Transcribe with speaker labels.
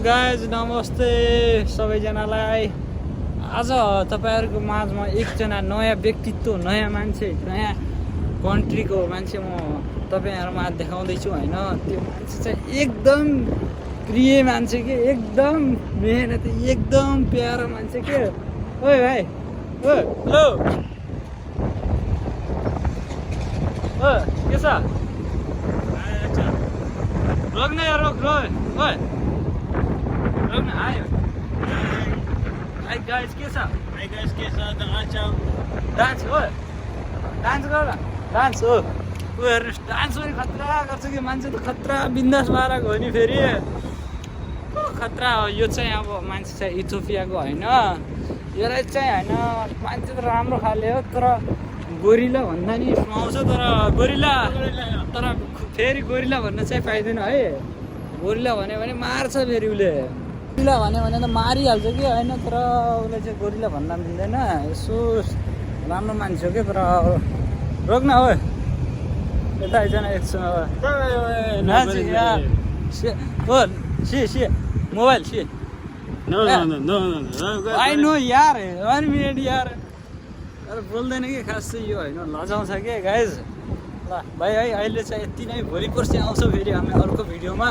Speaker 1: Guys नमस्ते सबैजनालाई। आज तपाईँहरूको माझमा एकजना नयाँ व्यक्तित्व, नयाँ मान्छे, नयाँ कन्ट्रीको मान्छे म तपाईँहरूमा देखाउँदैछु होइन। त्यो मान्छे चाहिँ एकदम प्रिय मान्छे के, एकदम मेहनती, एकदम प्यारो मान्छे के। ओए भाइ, ओ हेलो, ओ के छ? रोक्न यार, रोक ओए रोक्न आयो। हाई गाइस के छ?
Speaker 2: Hey guys, कैसा डांस आओ?
Speaker 1: डान्स हो, डान्स गर न, डान्स हो। ऊ हेर्नुहोस्, डान्स पनि खतरा गर्छ कि मान्छे त खतरा बिन्दास बाराको हो नि फेरि। खतरा हो यो चाहिँ। अब मान्छे चाहिँ इथियोपियाको होइन, यसलाई चाहिँ होइन, मान्छे त राम्रो खाले हो तर गोरिला भन्दा नि सुहाउँछ। तर गोरिला, तर फेरि गोरिला भन्न चाहिँ पाइँदैन है। गोरिला भन्यो भने मार्छ फेरि उसले। गोरिला भन्यो भने त मारिहाल्छ कि होइन, तर उसले चाहिँ गोरिला भन्न मिल्दैन। यसो राम्रो मान्छे हो क्या। तर रोक्न हो, यता आइज न एकछिन। मोबाइल सी
Speaker 2: No.
Speaker 1: आई नो यार, 1 मिनट यार। तर बोल्दैन कि खास चाहिँ यो होइन, लजाउँछ क्या गाइज। ल भाइ है, अहिले चाहिँ यति नै। भोलि पर्सि आउँछ फेरि हामी अर्को भिडियोमा।